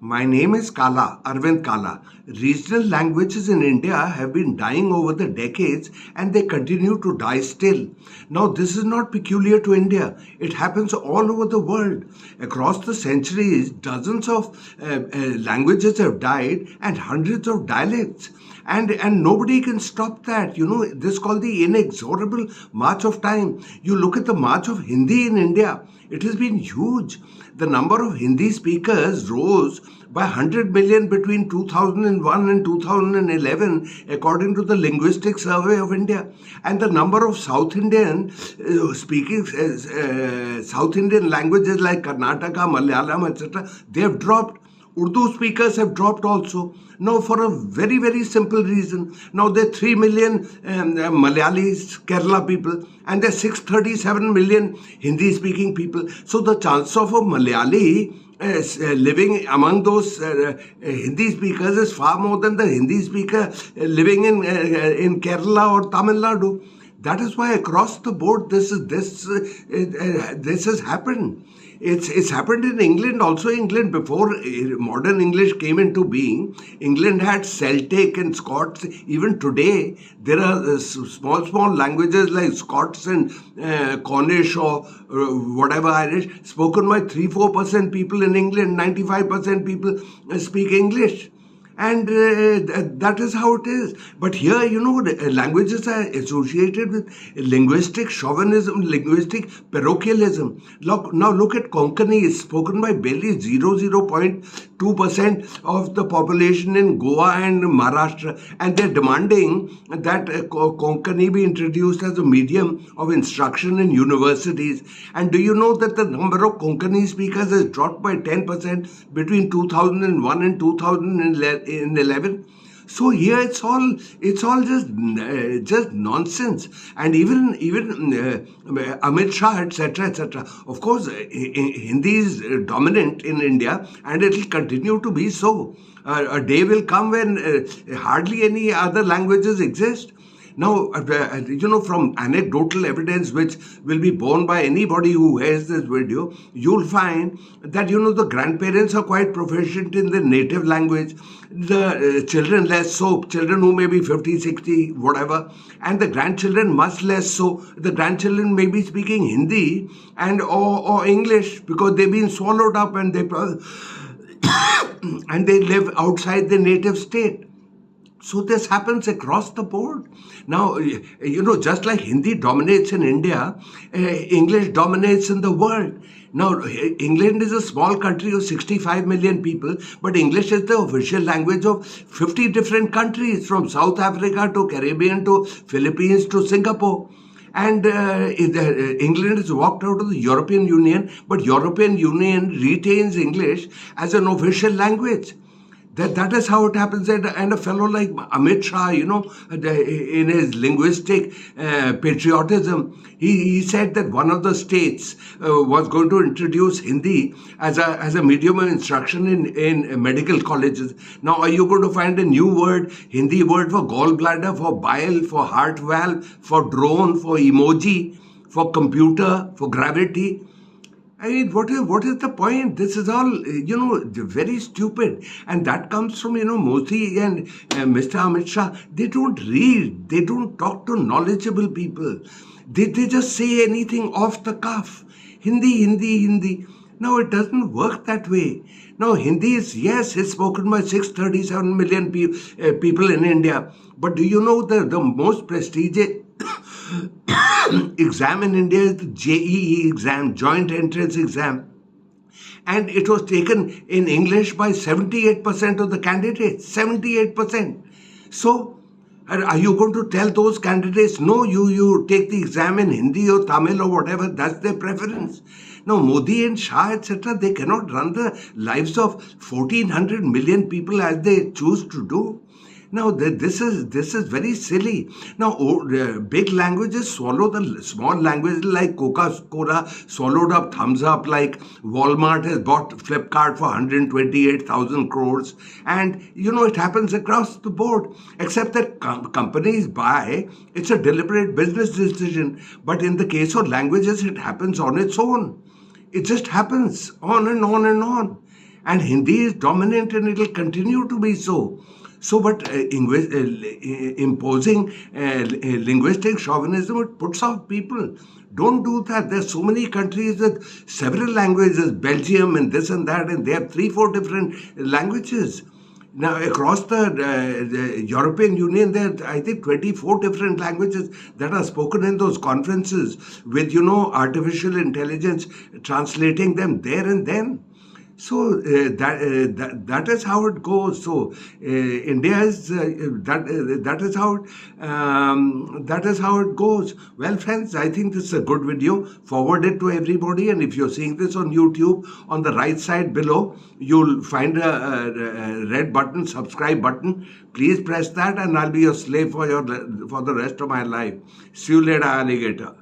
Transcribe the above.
My name is Kala, Arvind Kala. Regional languages in India have been dying over the decades and they continue to die still. Now, this is not peculiar to India, it happens all over the world. Across the centuries, dozens of languages have died and hundreds of dialects. And nobody can stop that. This is called the inexorable march of time. You look at the march of Hindi in India, it has been huge. The number of Hindi speakers rose by 100 million between 2001 and 2011, according to the Linguistic Survey of India. And the number of South Indian South Indian languages like Karnataka, Malayalam, etc., they have dropped. Urdu speakers have dropped also. Now, for a very, very simple reason. Now, there are 3 million Malayalis, Kerala people, and there are 637 million Hindi speaking people. So, the chance of a Malayali living among those Hindi speakers is far more than the Hindi speaker living in Kerala or Tamil Nadu. That is why across the board this has happened. It's happened in England also. England, before modern English came into being, England had Celtic and Scots. Even today there are small languages like Scots and Cornish or whatever Irish spoken by 3-4% people in England. 95% people speak English. And that is how it is. But here, languages are associated with linguistic chauvinism, linguistic parochialism. Now look at Konkani. It's spoken by barely 0.2% of the population in Goa and Maharashtra. And they're demanding that Konkani be introduced as a medium of instruction in universities. And do you know that the number of Konkani speakers has dropped by 10% between 2001 and 2011? So here it's all just nonsense. And even Amit Shah, etc. Of course, Hindi is dominant in India, and it will continue to be so. A day will come when hardly any other languages exist. Now, from anecdotal evidence which will be borne by anybody who hears this video, you'll find that, the grandparents are quite proficient in their native language. The children less so, children who may be 50, 60, whatever, and the grandchildren much less so. The grandchildren may be speaking Hindi or English because they've been swallowed up and they live outside their native state. So this happens across the board. Now, just like Hindi dominates in India, English dominates in the world. Now, England is a small country of 65 million people, but English is the official language of 50 different countries, from South Africa to Caribbean to Philippines to Singapore. And England has walked out of the European Union, but European Union retains English as an official language. That is how it happens. And a fellow like Amit Shah, in his linguistic patriotism, he said that one of the states was going to introduce Hindi as a medium of instruction in medical colleges. Now, are you going to find a new word, Hindi word for gallbladder, for bile, for heart valve, for drone, for emoji, for computer, for gravity? I mean, what is the point? This is all, very stupid. And that comes from, Modi and Mr. Amit Shah. They don't read. They don't talk to knowledgeable people. They just say anything off the cuff. Hindi. Now, it doesn't work that way. Now, Hindi is spoken by 637 million people in India. But do you know the most prestigious exam in India is the JEE exam, Joint Entrance Exam. And it was taken in English by 78% of the candidates. 78%. So, are you going to tell those candidates, no, you take the exam in Hindi or Tamil or whatever, that's their preference? Now, Modi and Shah, etc., they cannot run the lives of 1,400 million people as they choose to do. Now, this is very silly. Now, big languages swallow the small languages, like Coca-Cola swallowed up Thumbs Up, like Walmart has bought Flipkart for 128,000 crores. And, it happens across the board, except that companies buy. It's a deliberate business decision. But in the case of languages, it happens on its own. It just happens on and on and on. and Hindi is dominant and it will continue to be so. So, but imposing linguistic chauvinism, it puts off people. Don't do that. There's so many countries with several languages, Belgium and this and that, and they have 3-4 different languages. Now, across the European Union, there are, I think, 24 different languages that are spoken in those conferences with, artificial intelligence translating them there and then. So that is how it goes. So India is that is how it goes. Well, friends, I think this is a good video. Forward it to everybody, and if you're seeing this on YouTube, on the right side below, you'll find a red button, subscribe button. Please press that, and I'll be your slave for the rest of my life. See you later, alligator.